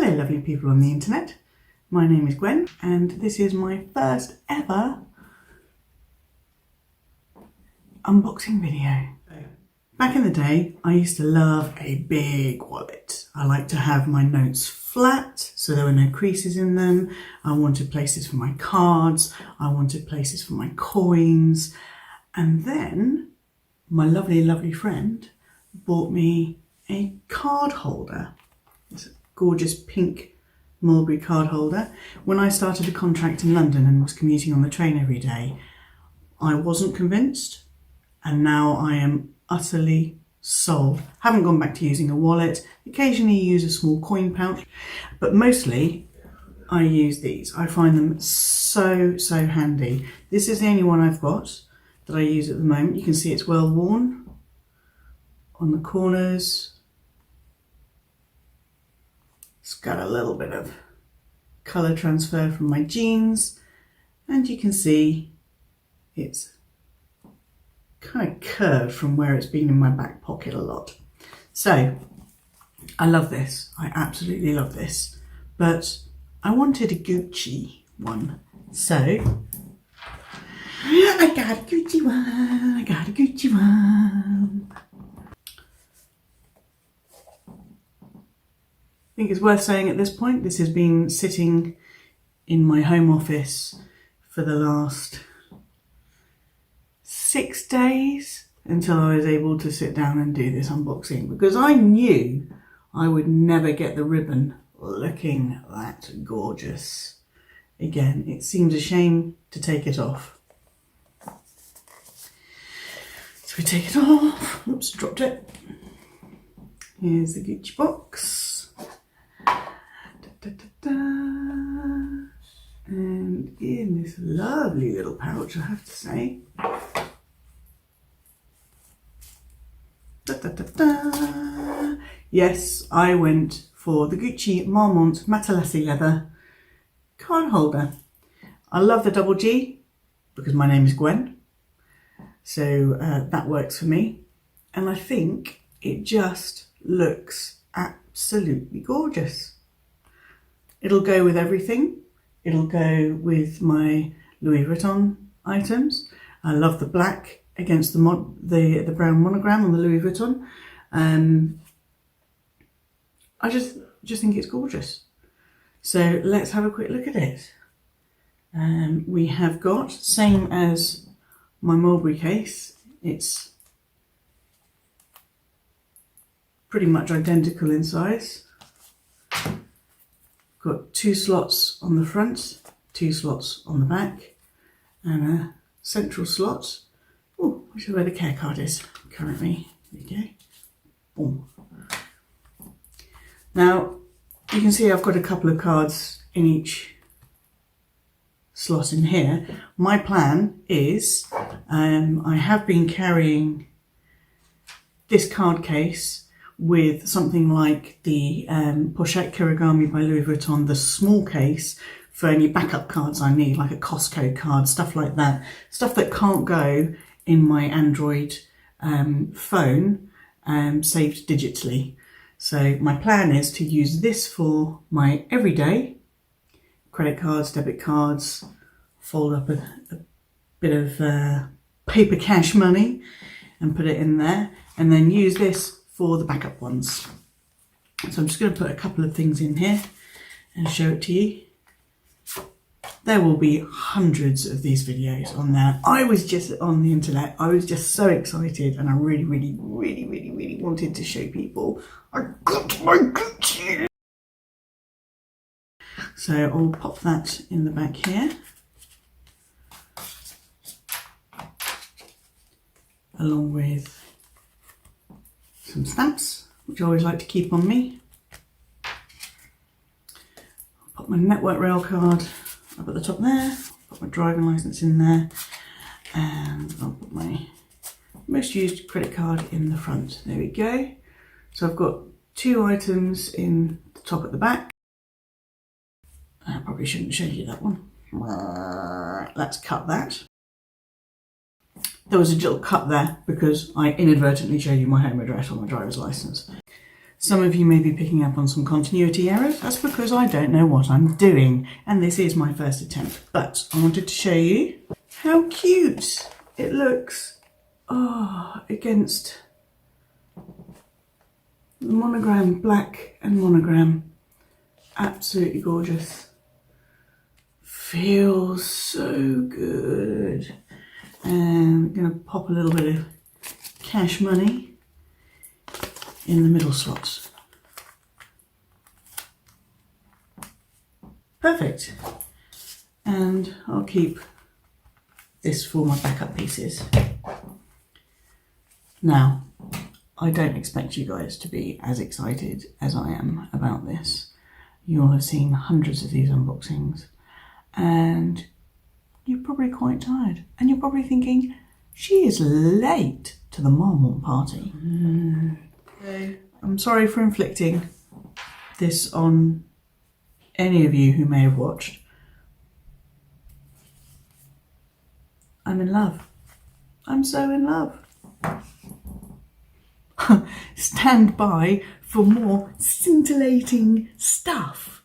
Hello lovely people on the internet, my name is Gwen and this is my first ever unboxing video. Back in the day I used to love a big wallet. I like to have my notes flat so there were no creases in them. I wanted places for my cards, I wanted places for my coins, and then my lovely friend bought me a card holder. It's a gorgeous pink mulberry card holder. When I started a contract in London and was commuting on the train every day, I wasn't convinced, and now I am utterly sold. Haven't gone back to using a wallet. Occasionally use a small coin pouch, but mostly I use these. I find them so handy. This is the only one I've got that I use at the moment. You can see it's well worn on the corners. It's got a little bit of colour transfer from my jeans, and you can see it's kind of curved from where it's been in my back pocket a lot. So I love this, I absolutely love this, but I wanted a Gucci one, so I got a Gucci one, I got a Gucci one. I think it's worth saying at this point, this has been sitting in my home office for the last 6 days until I was able to sit down and do this unboxing, because I knew I would never get the ribbon looking that gorgeous again. It seems a shame to take it off. So we take it off. Oops, dropped it. Here's the Gucci box. And in this lovely little pouch, I have to say. Yes, I went for the Gucci Marmont Matalesse leather card holder. I love the double G because my name is Gwen, so that works for me, and I think it just looks absolutely gorgeous. It'll go with everything. It'll go with my Louis Vuitton items. I love the black against the brown monogram on the Louis Vuitton. I just think it's gorgeous. So let's have a quick look at it. We have got, same as my mulberry case, it's pretty much identical in size. Got 2 slots on the front, 2 slots on the back, and a central slot. Oh, which is where the care card is currently. There you go. Boom. Now, you can see I've got a couple of cards in each slot in here. My plan is, I have been carrying this card case with something like the Pochette Kirigami by Louis Vuitton, the small case for any backup cards I need, like a Costco card, stuff like that. Stuff that can't go in my Android phone saved digitally. So my plan is to use this for my everyday credit cards, debit cards, fold up a bit of paper cash money and put it in there, and then use this for the backup ones. So I'm just going to put a couple of things in here and show it to you. There will be hundreds of these videos on there. I was just on the internet, I was just so excited, and I really wanted to show people I got my Gucci. So I'll pop that in the back here, along with some stamps, which I always like to keep on me. I'll put my network rail card up at the top there, put my driving licence in there, and I'll put my most used credit card in the front. There we go. So I've got 2 items in the top at the back. I probably shouldn't show you that one. Let's cut that. There was a little cut there because I inadvertently showed you my home address on my driver's licence. Some of you may be picking up on some continuity errors. That's because I don't know what I'm doing. And this is my first attempt. But I wanted to show you how cute it looks against the monogram, black and monogram. Absolutely gorgeous. Feels so good. And I'm going to pop a little bit of cash money in the middle slots. Perfect. And I'll keep this for my backup pieces. Now, I don't expect you guys to be as excited as I am about this. You'll have seen hundreds of these unboxings and you're probably quite tired. And you're probably thinking, she is late to the Marmont party. I'm sorry for inflicting this on any of you who may have watched. I'm in love. I'm so in love. Stand by for more scintillating stuff.